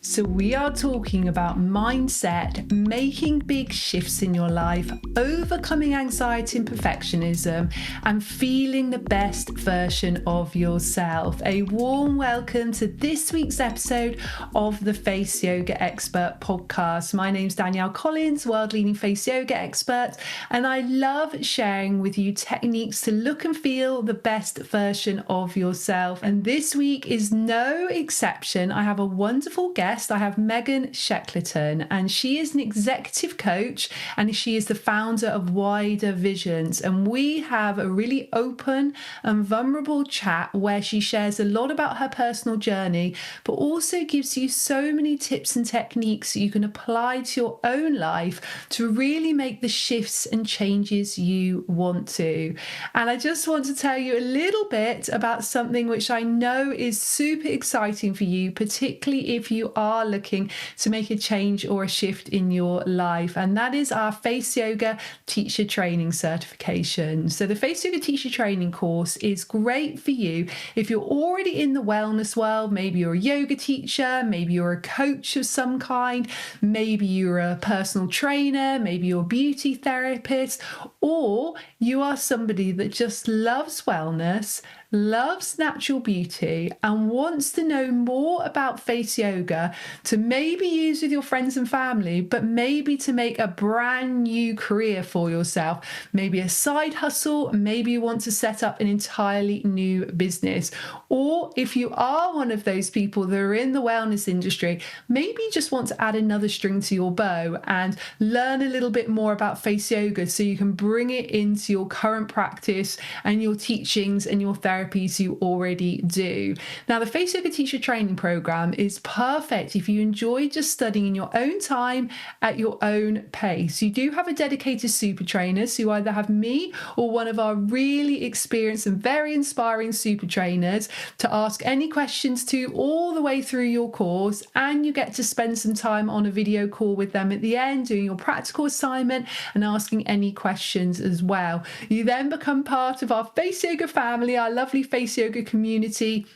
So we are talking about mindset, making big shifts in your life, overcoming anxiety and perfectionism, and feeling the best version of yourself. A warm welcome to this week's episode of the Face Yoga Expert podcast. My name's Danielle Collins, world-leading face yoga expert, and I love sharing with you techniques to look and feel the best version of yourself. And this week is no exception. I have a wonderful guest. I have Megan Shekleton, and she is an executive coach and she is the founder of Wider Visions. And we have a really open and vulnerable chat where she shares a lot about her personal journey, but also gives you so many tips and techniques you can apply to your own life to really make the shifts and changes you want to. And I just want to tell you a little bit about something which I know is super exciting for you, particularly if you are looking to make a change or a shift in your life, and that is our Face Yoga Teacher Training certification. So the Face Yoga Teacher Training course is great for you if you're already in the wellness world. Maybe you're a yoga teacher, maybe you're a coach of some kind, maybe you're a personal trainer, maybe you're a beauty therapist, or you are somebody that just loves wellness, loves natural beauty, and wants to know more about face yoga to maybe use with your friends and family, but maybe to make a brand new career for yourself, maybe a side hustle, maybe you want to set up an entirely new business. Or if you are one of those people that are in the wellness industry, maybe you just want to add another string to your bow and learn a little bit more about face yoga so you can bring it into your current practice and your teachings and your therapies you already do. Now, the Face Yoga Teacher Training Program is perfect if you enjoy just studying in your own time at your own pace. You do have a dedicated super trainers who either have me or one of our really experienced and very inspiring super trainers to ask any questions to all the way through your course, and you get to spend some time on a video call with them at the end doing your practical assignment and asking any questions as well. You then become part of our Face Yoga family, our lovely face yoga community.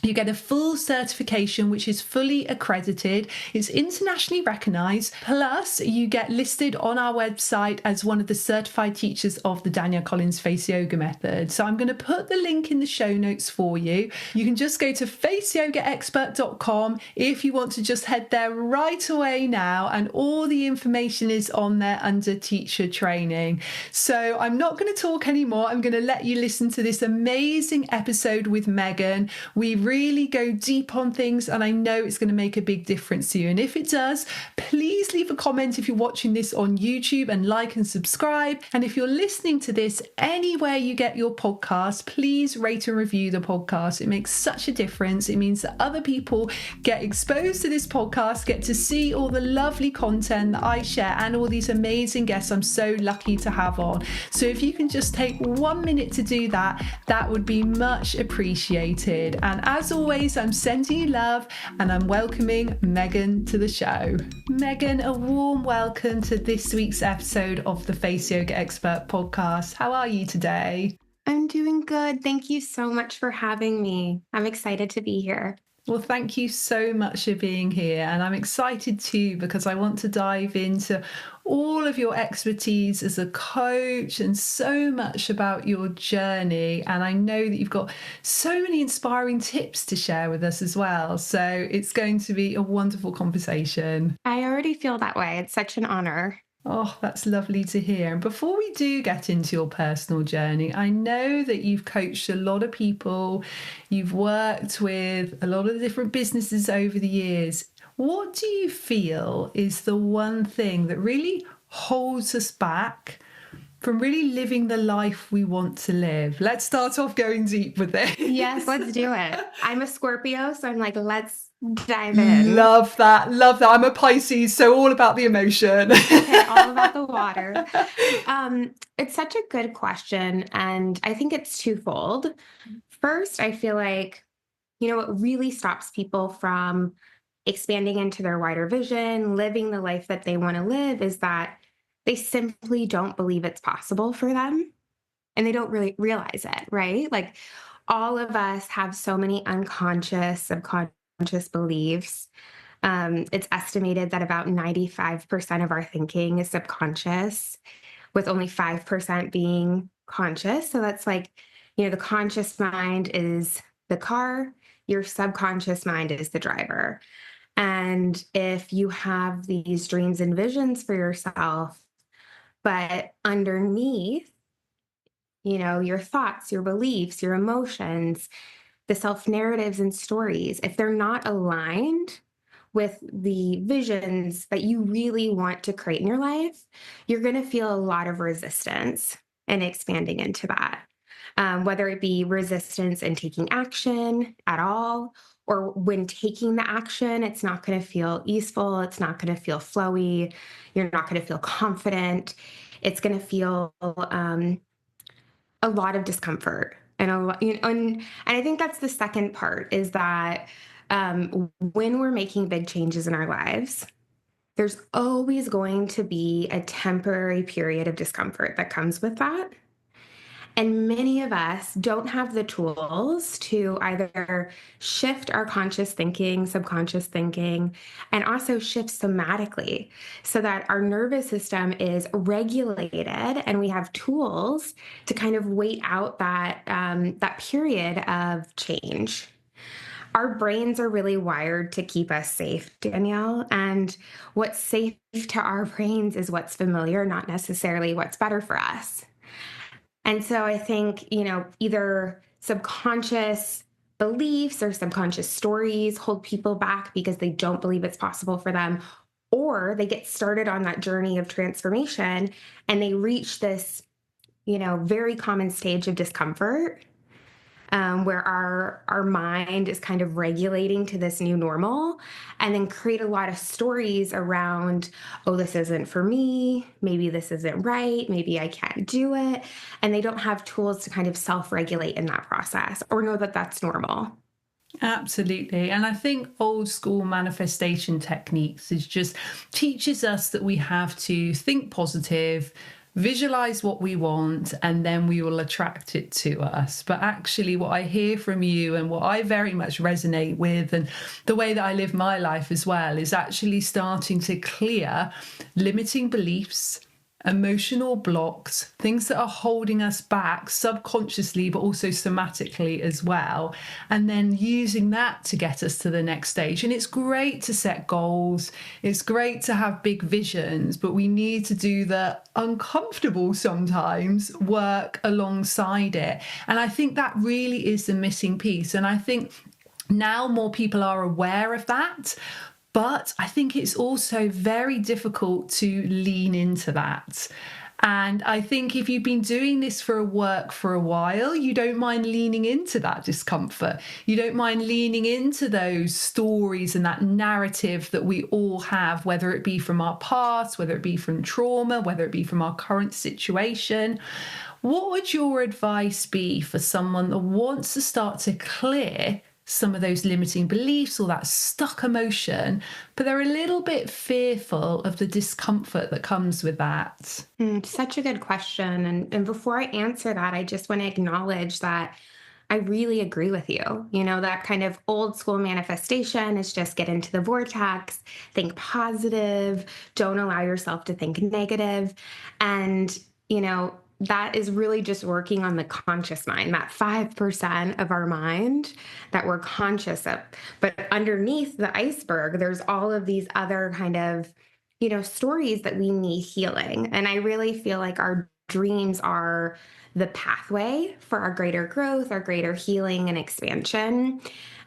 You get a full certification, which is fully accredited. It's internationally recognized. Plus, you get listed on our website as one of the certified teachers of the Danielle Collins Face Yoga Method. So I'm going to put the link in the show notes for you. You can just go to faceyogaexpert.com if you want to just head there right away now. And all the information is on there under teacher training. So I'm not going to talk anymore. I'm going to let you listen to this amazing episode with Megan. We really go deep on things, and I know it's going to make a big difference to you. And if it does, please leave a comment if you're watching this on YouTube, and like and subscribe. And if you're listening to this anywhere you get your podcast, please rate and review the podcast. It makes such a difference. It means that other people get exposed to this podcast, get to see all the lovely content that I share and all these amazing guests I'm so lucky to have on. So if you can just take 1 minute to do that, that would be much appreciated. And as always, I'm sending you love, and I'm welcoming Megan to the show. Megan, a warm welcome to this week's episode of the Face Yoga Expert podcast. How are you today? I'm doing good. Thank you so much for having me. I'm excited to be here. Well, thank you so much for being here. And I'm excited too, because I want to dive into all of your expertise as a coach and so much about your journey. And I know that you've got so many inspiring tips to share with us as well. So it's going to be a wonderful conversation. I already feel that way. It's such an honor. Oh, that's lovely to hear. And before we do get into your personal journey, I know that you've coached a lot of people, you've worked with a lot of different businesses over the years. What do you feel is the one thing that really holds us back from really living the life we want to live? Let's start off going deep with this. Yes, let's do it. I'm a Scorpio, so I'm like, let's dive in. Love that. Love that. I'm a Pisces, so all about the emotion. Okay, all about the water. It's such a good question, and I think it's twofold. First, I feel like, what really stops people from expanding into their wider vision, living the life that they want to live, is that they simply don't believe it's possible for them, and they don't really realize it, right? Like, all of us have so many unconscious, subconscious beliefs It's estimated that about 95% of our thinking is subconscious, with only 5% being conscious. So that's like, the conscious mind is the car, your subconscious mind is the driver. And if you have these dreams and visions for yourself, but underneath, your thoughts, your beliefs, your emotions, the self narratives and stories, if they're not aligned with the visions that you really want to create in your life, you're going to feel a lot of resistance and expanding into that. Whether it be resistance in taking action at all, or when taking the action, it's not going to feel easeful. It's not going to feel flowy. You're not going to feel confident. It's going to feel a lot of discomfort. And a lot, and I think that's the second part is that when we're making big changes in our lives, there's always going to be a temporary period of discomfort that comes with that. And many of us don't have the tools to either shift our conscious thinking, subconscious thinking, and also shift somatically so that our nervous system is regulated and we have tools to kind of wait out that period of change. Our brains are really wired to keep us safe, Danielle. And what's safe to our brains is what's familiar, not necessarily what's better for us. And so I think, either subconscious beliefs or subconscious stories hold people back because they don't believe it's possible for them, or they get started on that journey of transformation and they reach this, very common stage of discomfort, where our mind is kind of regulating to this new normal, and then create a lot of stories around, oh, this isn't for me, maybe this isn't right, maybe I can't do it, and they don't have tools to kind of self-regulate in that process or know that that's normal. Absolutely. And I think old school manifestation techniques is just teaches us that we have to think positive, visualize what we want, and then we will attract it to us. But actually, what I hear from you and what I very much resonate with, and the way that I live my life as well, is actually starting to clear limiting beliefs, emotional blocks, things that are holding us back subconsciously, but also somatically as well. And then using that to get us to the next stage. And it's great to set goals. It's great to have big visions, but we need to do the uncomfortable sometimes work alongside it. And I think that really is the missing piece. And I think now more people are aware of that. But I think it's also very difficult to lean into that. And I think if you've been doing this for a while, you don't mind leaning into that discomfort. You don't mind leaning into those stories and that narrative that we all have, whether it be from our past, whether it be from trauma, whether it be from our current situation. What would your advice be for someone that wants to start to clear some of those limiting beliefs or that stuck emotion, but they're a little bit fearful of the discomfort that comes with that? Such a good question. And before I answer that, I just want to acknowledge that I really agree with you. That kind of old school manifestation is just get into the vortex, think positive, don't allow yourself to think negative. And, that is really just working on the conscious mind, that 5% of our mind that we're conscious of. But underneath the iceberg, there's all of these other kind of, stories that we need healing. And I really feel like our dreams are the pathway for our greater growth, our greater healing and expansion.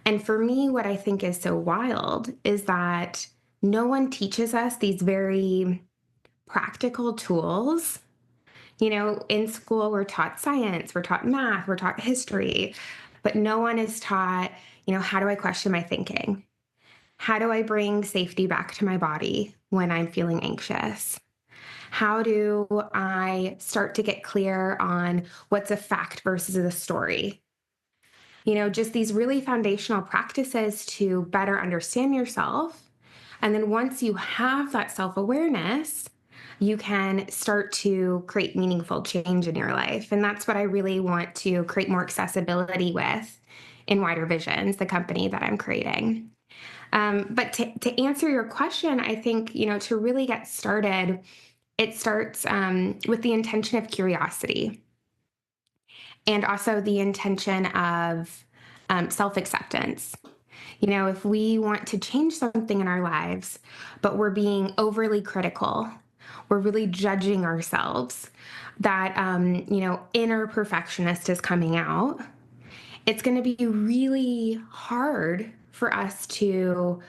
And for me, what I think is so wild is that no one teaches us these very practical tools. In school, we're taught science, we're taught math, we're taught history, but no one is taught, how do I question my thinking? How do I bring safety back to my body when I'm feeling anxious? How do I start to get clear on what's a fact versus a story? Just these really foundational practices to better understand yourself. And then once you have that self-awareness, you can start to create meaningful change in your life. And that's what I really want to create more accessibility with in Wider Visions, the company that I'm creating. But to answer your question, I think, to really get started, it starts with the intention of curiosity and also the intention of self acceptance. If we want to change something in our lives, but we're being overly critical, we're really judging ourselves, that, inner perfectionist is coming out, it's going to be really hard for us to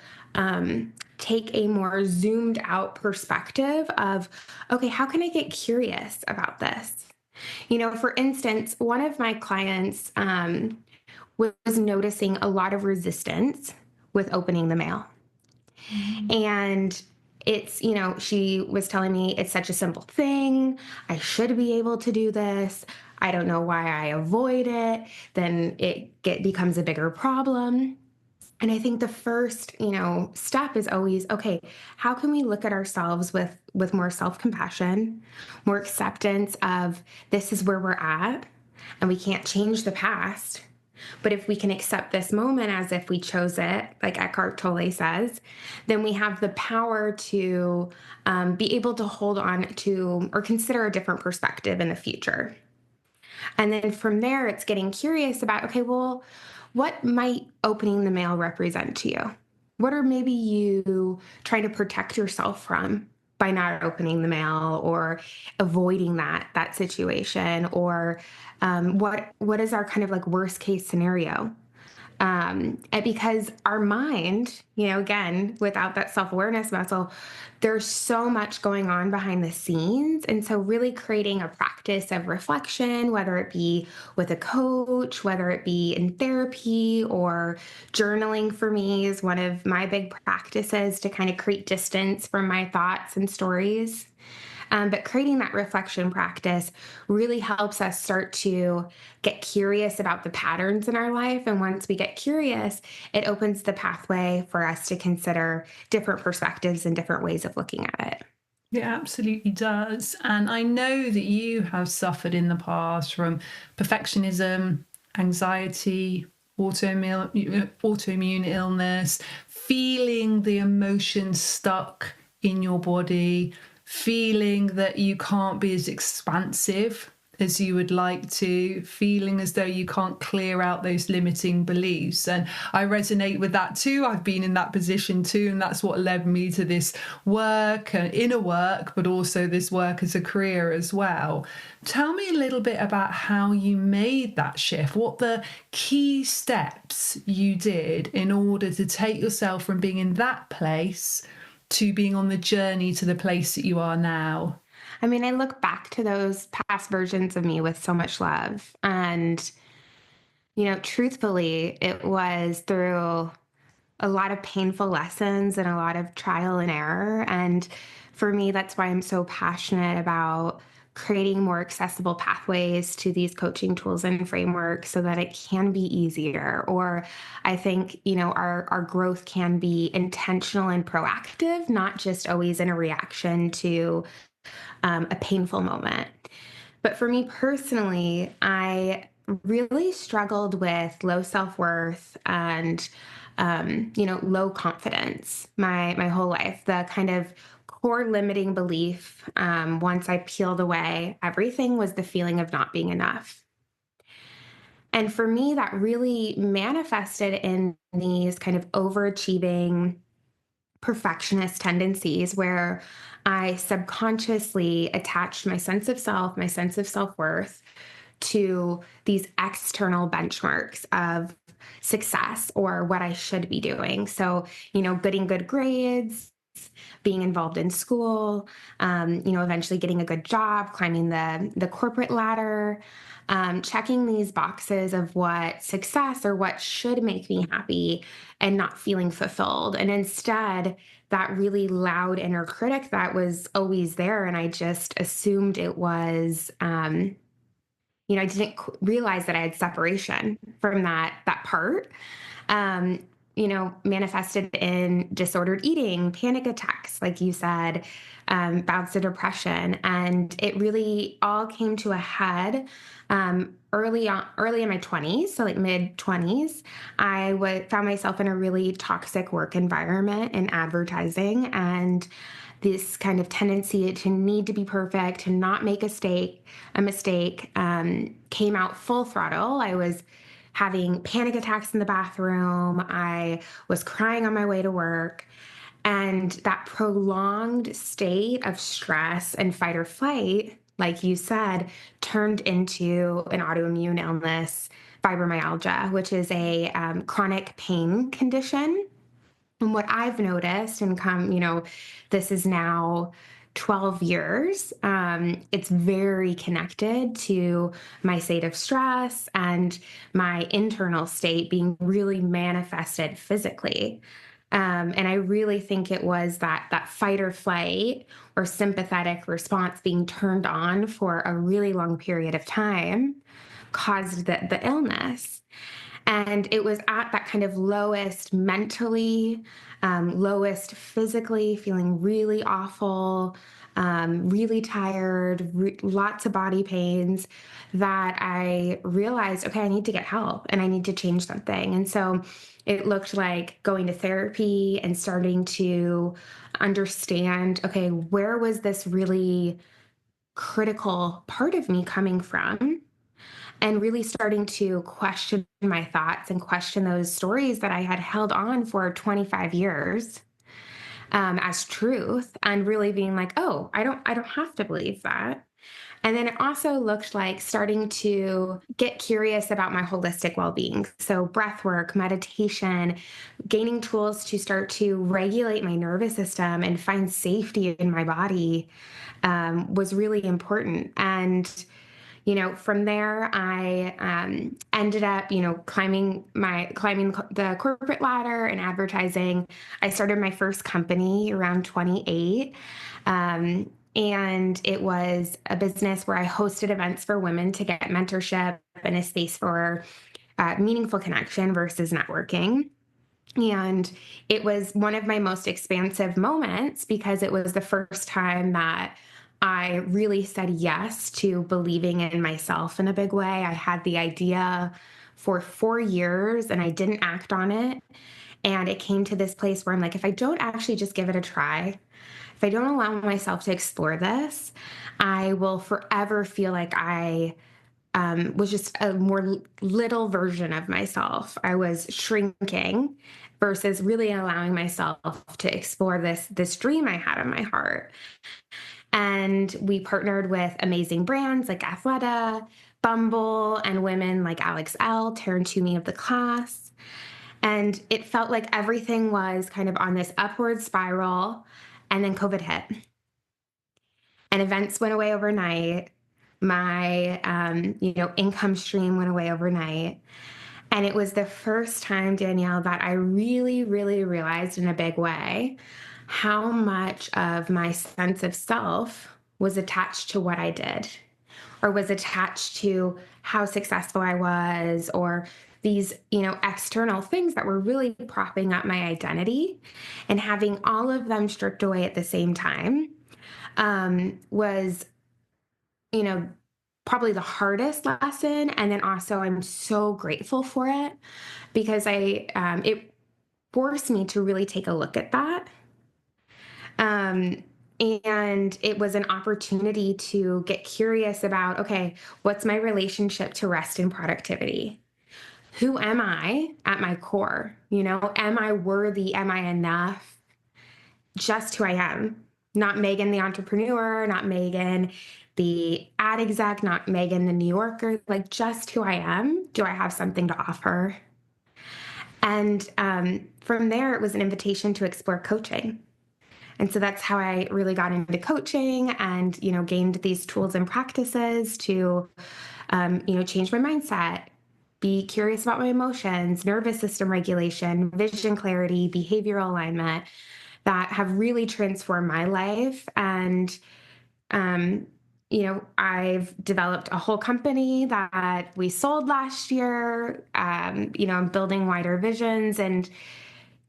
take a more zoomed out perspective of, okay, how can I get curious about this? For instance, one of my clients was noticing a lot of resistance with opening the mail. And she was telling me it's such a simple thing. I should be able to do this. I don't know why I avoid it. Then becomes a bigger problem. And I think the first, step is always, okay, how can we look at ourselves with more self-compassion, more acceptance of this is where we're at and we can't change the past. But if we can accept this moment as if we chose it, like Eckhart Tolle says, then we have the power to be able to hold on to or consider a different perspective in the future. And then from there, it's getting curious about, okay, well, what might opening the mail represent to you? What are maybe you trying to protect yourself from by not opening the mail or avoiding that situation? Or what is our kind of like worst case scenario? And because our mind, again, without that self-awareness muscle, there's so much going on behind the scenes. And so really creating a practice of reflection, whether it be with a coach, whether it be in therapy or journaling, for me is one of my big practices to kind of create distance from my thoughts and stories. But creating that reflection practice really helps us start to get curious about the patterns in our life. And once we get curious, it opens the pathway for us to consider different perspectives and different ways of looking at it. It absolutely does. And I know that you have suffered in the past from perfectionism, anxiety, autoimmune illness, feeling the emotions stuck in your body, feeling that you can't be as expansive as you would like to, feeling as though you can't clear out those limiting beliefs. And I resonate with that too. I've been in that position too, and that's what led me to this work, inner work, but also this work as a career as well. Tell me a little bit about how you made that shift, what the key steps you did in order to take yourself from being in that place to being on the journey to the place that you are now. I mean, I look back to those past versions of me with so much love. And, truthfully, it was through a lot of painful lessons and a lot of trial and error. And for me, that's why I'm so passionate about creating more accessible pathways to these coaching tools and frameworks so that it can be easier. Or I think, our growth can be intentional and proactive, not just always in a reaction to a painful moment. But for me personally, I really struggled with low self-worth and, low confidence my whole life. The kind of core limiting belief, once I peeled away everything, was the feeling of not being enough. And for me, that really manifested in these kind of overachieving perfectionist tendencies where I subconsciously attached my sense of self, my sense of self-worth to these external benchmarks of success or what I should be doing. So, getting good grades, being involved in school, eventually getting a good job, climbing the corporate ladder, checking these boxes of what success or what should make me happy and not feeling fulfilled. And instead, that really loud inner critic that was always there. And I just assumed it was, I didn't realize that I had separation from that part. Um, manifested in disordered eating, panic attacks, like you said, bouts of depression. And it really all came to a head early in my 20s, so like mid 20s, I found myself in a really toxic work environment in advertising, and this kind of tendency to need to be perfect, to not make a mistake, came out full throttle. I was having panic attacks in the bathroom. I was crying on my way to work. And that prolonged state of stress and fight or flight, like you said, turned into an autoimmune illness, fibromyalgia, which is a chronic pain condition. And what I've noticed, and this is now 12 years, it's very connected to my state of stress and my internal state being really manifested physically. And I really think it was that fight or flight or sympathetic response being turned on for a really long period of time caused the illness. And it was at that kind of lowest mentally, lowest physically, feeling really awful, really tired, lots of body pains, that I realized, okay, I need to get help and I need to change something. And so it looked like going to therapy and starting to understand, okay, where was this really critical part of me coming from? And really starting to question my thoughts and question those stories that I had held on for 25 years as truth, and really being like, oh, I don't have to believe that. And then it also looked like starting to get curious about my holistic well-being. So breath work, meditation, gaining tools to start to regulate my nervous system and find safety in my body was really important. And from there, I ended up, climbing the corporate ladder in advertising. I started my first company around 28. And it was a business where I hosted events for women to get mentorship and a space for meaningful connection versus networking. And it was one of my most expansive moments because it was the first time that I really said yes to believing in myself in a big way. I had the idea for 4 years and I didn't act on it. And it came to this place where I'm like, if I don't actually just give it a try, if I don't allow myself to explore this, I will forever feel like I was just a more little version of myself. I was shrinking versus really allowing myself to explore this dream I had in my heart. And we partnered with amazing brands like Athleta, Bumble, and women like Alex L, Taryn Toomey of the class. And it felt like everything was kind of on this upward spiral. And then COVID hit, and events went away overnight. My, income stream went away overnight. And it was the first time, Danielle, that I really, really realized in a big way how much of my sense of self was attached to what I did, or was attached to how successful I was, or these, external things that were really propping up my identity, and having all of them stripped away at the same time was, you know, probably the hardest lesson. And then also I'm so grateful for it because it forced me to really take a look at that. Um, and it was an opportunity to get curious about, okay, what's my relationship to rest and productivity? Who am I at my core? Am I worthy? Am I enough? Just who I am, not Megan the entrepreneur, not Megan the ad exec, not Megan the New Yorker, like just who I am. Do I have something to offer? And from there, it was an invitation to explore coaching. And so that's how I really got into coaching and, gained these tools and practices to, change my mindset, be curious about my emotions, nervous system regulation, vision clarity, behavioral alignment, that have really transformed my life. And, I've developed a whole company that we sold last year. I'm building wider visions, and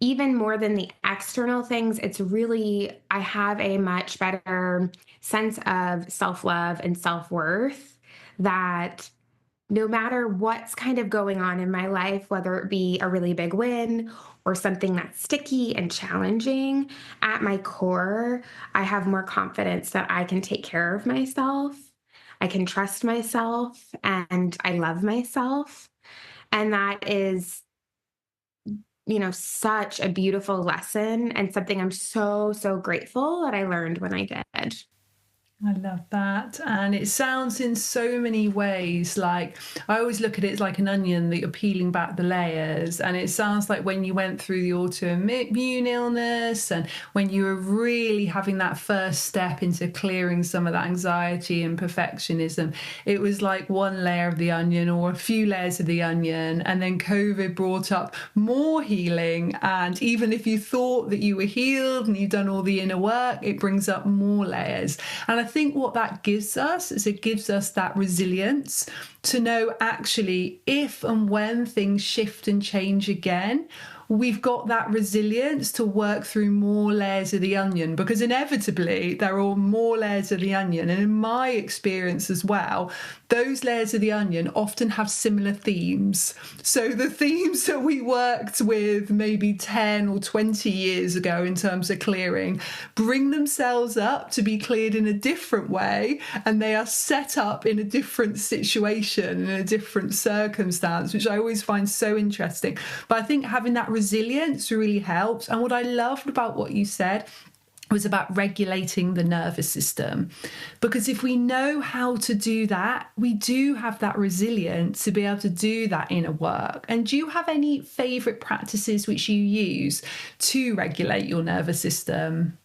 even more than the external things, it's really, I have a much better sense of self-love and self-worth that no matter what's kind of going on in my life, whether it be a really big win or something that's sticky and challenging, at my core, I have more confidence that I can take care of myself. I can trust myself and I love myself. And that is, such a beautiful lesson and something I'm so, so grateful that I learned when I did. I love that. And it sounds in so many ways like, I always look at it as like an onion that you're peeling back the layers. And it sounds like when you went through the autoimmune illness and when you were really having that first step into clearing some of that anxiety and perfectionism, it was like one layer of the onion or a few layers of the onion. And then COVID brought up more healing. And even if you thought that you were healed and you've done all the inner work, it brings up more layers. And I think what that gives us is it gives us that resilience to know actually if and when things shift and change again, we've got that resilience to work through more layers of the onion, because inevitably there are more layers of the onion. And in my experience as well, those layers of the onion often have similar themes. So the themes that we worked with maybe 10 or 20 years ago in terms of clearing bring themselves up to be cleared in a different way, and they are set up in a different situation, in a different circumstance, which I always find so interesting. But I think having that resilience really helps. And what I loved about what you said was about regulating the nervous system, because if we know how to do that, we do have that resilience to be able to do that inner work. And do you have any favorite practices which you use to regulate your nervous system?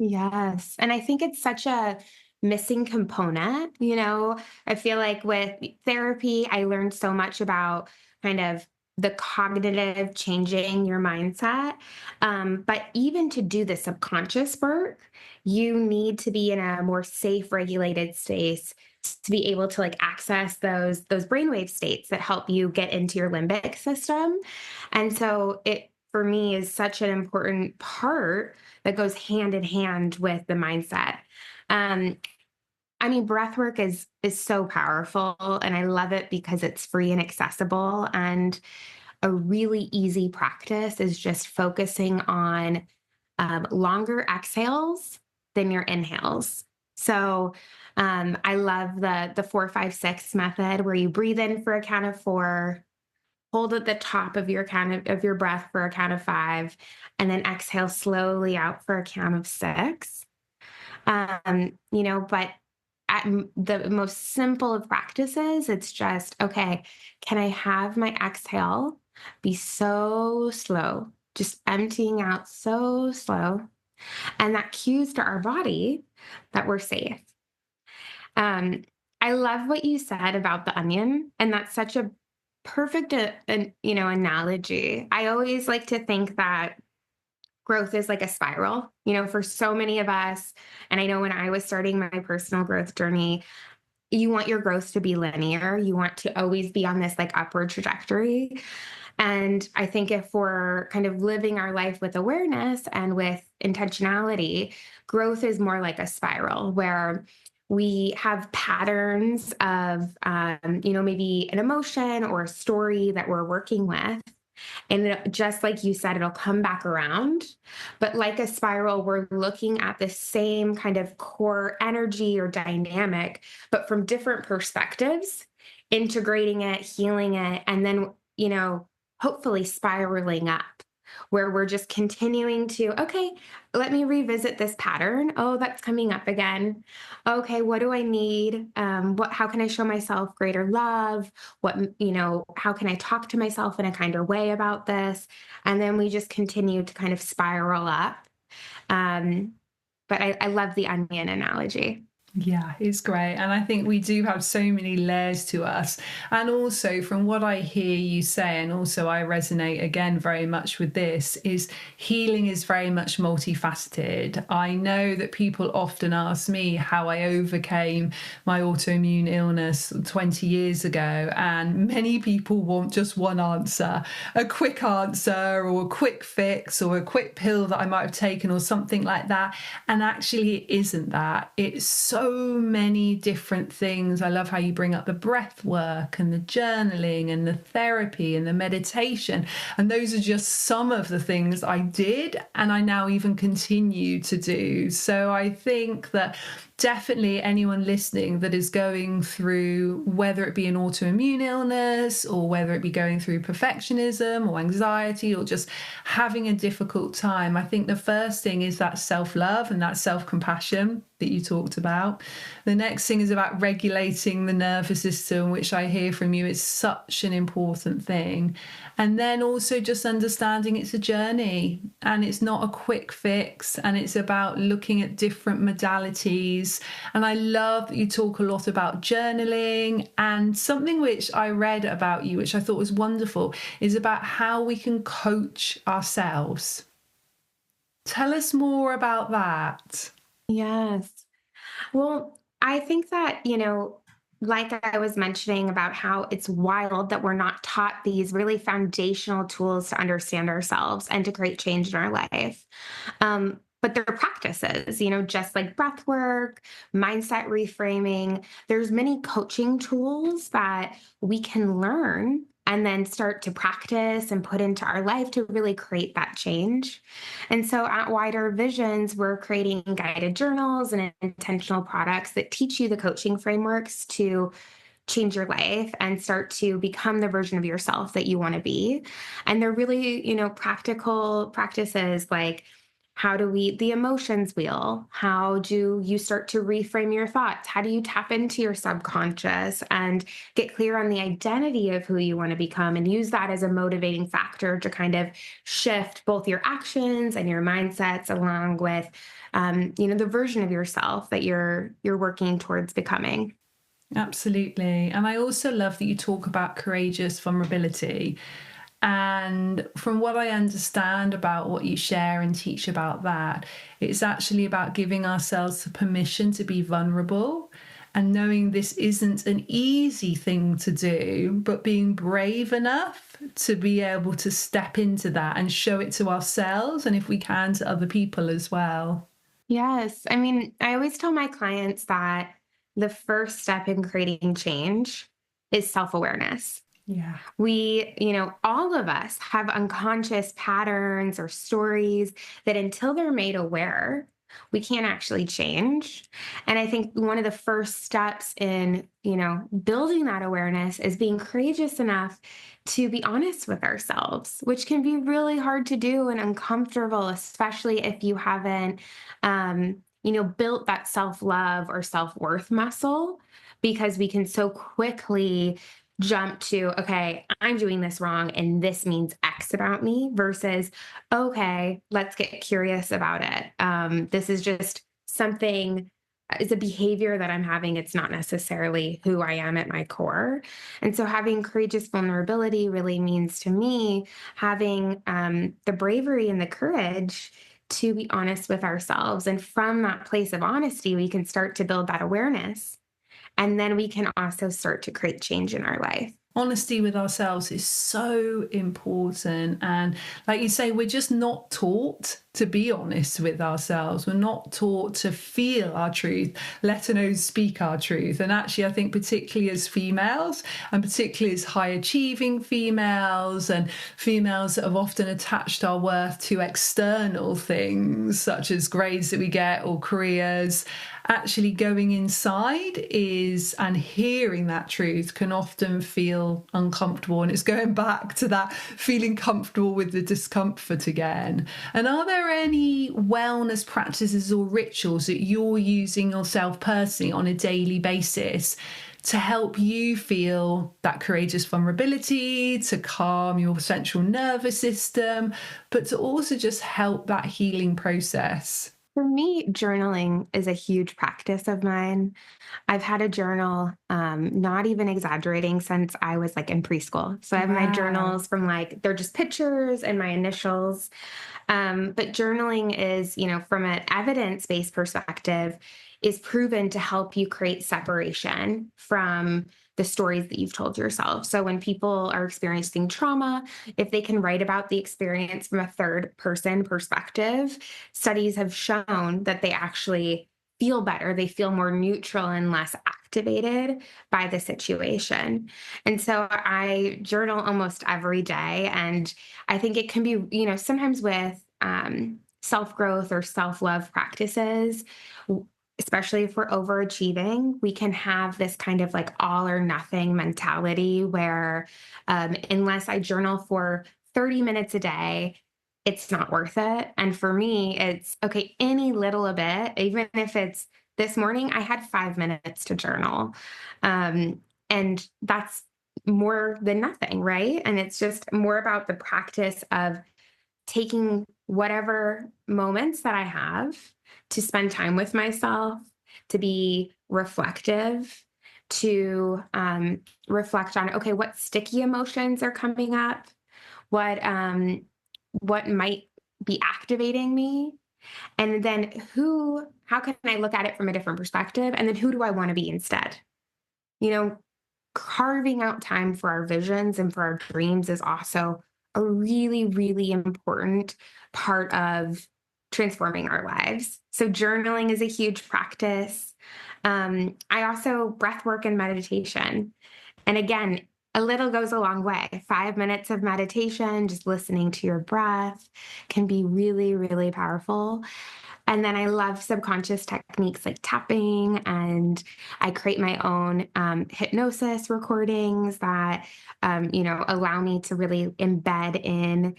Yes. And I think it's such a missing component. I feel like with therapy, I learned so much about kind of the cognitive changing your mindset. But even to do the subconscious work, you need to be in a more safe, regulated space to be able to like access those brainwave states that help you get into your limbic system. And so it for me is such an important part that goes hand in hand with the mindset. Um, I mean, breath work is so powerful, and I love it because it's free and accessible. And a really easy practice is just focusing on longer exhales than your inhales. So I love the 4-5-6 method, where you breathe in for a count of 4, hold at the top of your of your breath for a count of 5, and then exhale slowly out for a count of 6. But at the most simple of practices, it's just, okay, can I have my exhale be so slow, just emptying out so slow? And that cues to our body that we're safe. Um, I love what you said about the onion, and that's such a perfect, analogy. I always like to think that growth is like a spiral, for so many of us. And I know when I was starting my personal growth journey, you want your growth to be linear. You want to always be on this like upward trajectory. And I think if we're kind of living our life with awareness and with intentionality, growth is more like a spiral where we have patterns of, maybe an emotion or a story that we're working with. And just like you said, it'll come back around. But like a spiral, we're looking at the same kind of core energy or dynamic, but from different perspectives, integrating it, healing it, and then, hopefully spiraling up, where we're just continuing to, okay, let me revisit this pattern. Oh, that's coming up again. Okay, what do I need? How can I show myself greater love? How can I talk to myself in a kinder way about this? And then we just continue to kind of spiral up. Um, but I love the onion analogy. Yeah, it's great. And I think we do have so many layers to us. And also, from what I hear you say, and also I resonate again very much with this, is healing is very much multifaceted. I know that people often ask me how I overcame my autoimmune illness 20 years ago. And many people want just one answer, a quick answer, or a quick fix, or a quick pill that I might have taken, or something like that. And actually, it isn't that. It's so so many different things. I love how you bring up the breath work and the journaling and the therapy and the meditation. And those are just some of the things I did and I now even continue to do. So I think that definitely anyone listening that is going through, whether it be an autoimmune illness or whether it be going through perfectionism or anxiety or just having a difficult time, I think the first thing is that self-love and that self-compassion that you talked about. The next thing is about regulating the nervous system, which I hear from you is such an important thing. And then also just understanding it's a journey and it's not a quick fix, and it's about looking at different modalities. And I love that you talk a lot about journaling, and something which I read about you, which I thought was wonderful, is about how we can coach ourselves. Tell us more about that. Yes. Well, I think that, like I was mentioning about how it's wild that we're not taught these really foundational tools to understand ourselves and to create change in our life. But they're practices, just like breath work, mindset reframing. There's many coaching tools that we can learn and then start to practice and put into our life to really create that change. And so at Wider Visions, we're creating guided journals and intentional products that teach you the coaching frameworks to change your life and start to become the version of yourself that you want to be. And they're really, practical practices like the emotions wheel. How do you start to reframe your thoughts? How do you tap into your subconscious and get clear on the identity of who you want to become and use that as a motivating factor to kind of shift both your actions and your mindsets along with, the version of yourself that you're working towards becoming. Absolutely. And I also love that you talk about courageous vulnerability. And from what I understand about what you share and teach about that, it's actually about giving ourselves the permission to be vulnerable and knowing this isn't an easy thing to do, but being brave enough to be able to step into that and show it to ourselves and if we can to other people as well. Yes. I mean, I always tell my clients that the first step in creating change is self awareness. Yeah. All of us have unconscious patterns or stories that until they're made aware, we can't actually change. And I think one of the first steps in, building that awareness is being courageous enough to be honest with ourselves, which can be really hard to do and uncomfortable, especially if you haven't, built that self love or self worth muscle, because we can so quickly jump to, okay, I'm doing this wrong and this means X about me versus, okay, let's get curious about it. This is just something, it's a behavior that I'm having. It's not necessarily who I am at my core. And so having courageous vulnerability really means to me having the bravery and the courage to be honest with ourselves. And from that place of honesty, we can start to build that awareness. And then we can also start to create change in our life. Honesty with ourselves is so important. And like you say, we're just not taught to be honest with ourselves. We're not taught to feel our truth, let alone speak our truth. And actually, I think particularly as females, and particularly as high achieving females and females that have often attached our worth to external things, such as grades that we get or careers, actually going inside and hearing that truth can often feel uncomfortable. And it's going back to that feeling comfortable with the discomfort again. And are there any wellness practices or rituals that you're using yourself personally on a daily basis to help you feel that courageous vulnerability, to calm your central nervous system, but to also just help that healing process? For me, journaling is a huge practice of mine. I've had a journal, not even exaggerating, since I was like in preschool. So I have my Wow. journals from they're just pictures and my initials. But journaling is, from an evidence-based perspective, is proven to help you create separation from the stories that you've told yourself. So when people are experiencing trauma, if they can write about the experience from a third person perspective, studies have shown that they actually feel better. They feel more neutral and less activated by the situation. And so I journal almost every day. And I think it can be, sometimes with self growth or self love practices, especially if we're overachieving, we can have this kind of like all or nothing mentality where unless I journal for 30 minutes a day, it's not worth it. And for me, it's okay, any little bit, even if it's this morning, I had 5 minutes to journal. And that's more than nothing, right? And it's just more about the practice of taking whatever moments that I have to spend time with myself, to be reflective, to reflect on, okay, what sticky emotions are coming up, what might be activating me, and then how can I look at it from a different perspective, and then who do I want to be instead? You know, carving out time for our visions and for our dreams is also a really, really important part of transforming our lives. So journaling is a huge practice. I also breathwork and meditation. And again, a little goes a long way. 5 minutes of meditation, just listening to your breath, can be really, really powerful. And then I love subconscious techniques like tapping, and I create my own hypnosis recordings that, allow me to really embed in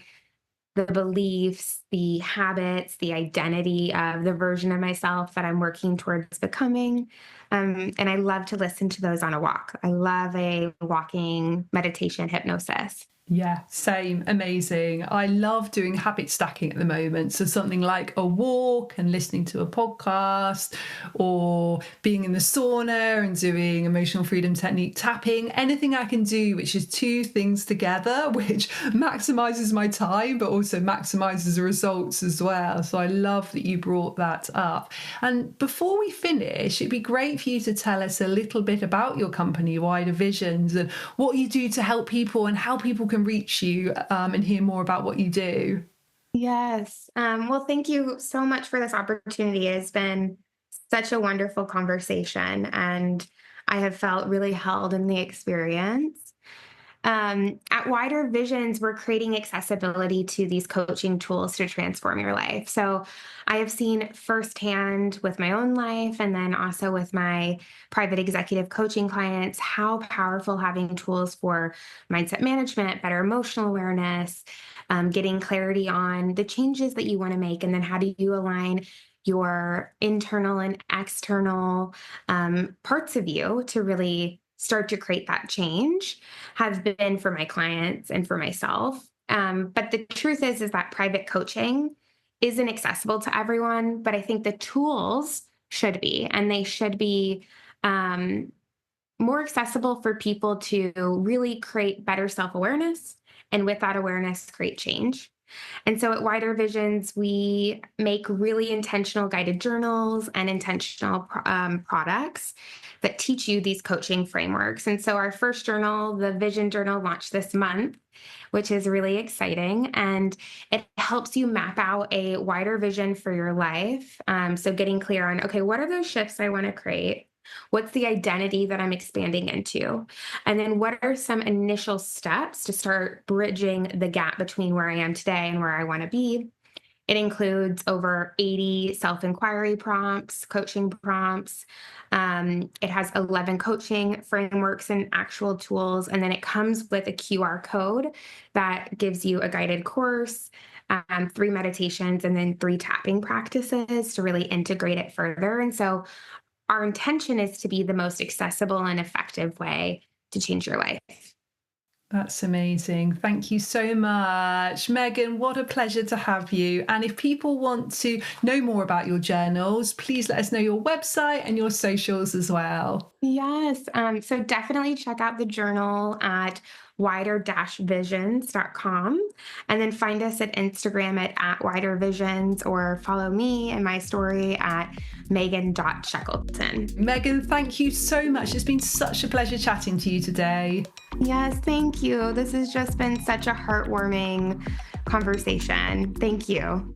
the beliefs, the habits, the identity of the version of myself that I'm working towards becoming. And I love to listen to those on a walk. I love a walking meditation hypnosis. Yeah, same. Amazing. I love doing habit stacking at the moment. So something like a walk and listening to a podcast, or being in the sauna and doing emotional freedom technique tapping, anything I can do which is two things together, which maximizes my time but also maximizes the results as well. So I love that you brought that up. And before we finish, it'd be great for you to tell us a little bit about your company, Wider Visions, and what you do to help people and how people can reach you and hear more about what you do. Yes. Well, thank you so much for this opportunity. It's been such a wonderful conversation, and I have felt really held in the experience. At Wider Visions, we're creating accessibility to these coaching tools to transform your life. So I have seen firsthand with my own life, and then also with my private executive coaching clients, how powerful having tools for mindset management, better emotional awareness, getting clarity on the changes that you want to make, and then how do you align your internal and external parts of you to really start to create that change, have been for my clients and for myself. But the truth is that private coaching isn't accessible to everyone, but I think the tools should be, and they should be more accessible for people to really create better self-awareness, and with that awareness, create change. And so at Wider Visions, we make really intentional guided journals and intentional products that teach you these coaching frameworks. And so our first journal, the Vision Journal, launched this month, which is really exciting. And it helps you map out a wider vision for your life. So getting clear on, okay, what are those shifts I want to create? What's the identity that I'm expanding into? And then what are some initial steps to start bridging the gap between where I am today and where I want to be? It includes over 80 self-inquiry prompts, coaching prompts. It has 11 coaching frameworks and actual tools. And then it comes with a QR code that gives you a guided course, 3 meditations, and then 3 tapping practices to really integrate it further. And so our intention is to be the most accessible and effective way to change your life. That's amazing. Thank you so much. Megan, what a pleasure to have you. And if people want to know more about your journals, please let us know your website and your socials as well. Yes. So definitely check out the journal at wider-visions.com, and then find us at Instagram at widervisions, or follow me and my story at Megan.Shekleton. Megan, thank you so much. It's been such a pleasure chatting to you today. Yes, thank you. This has just been such a heartwarming conversation. Thank you.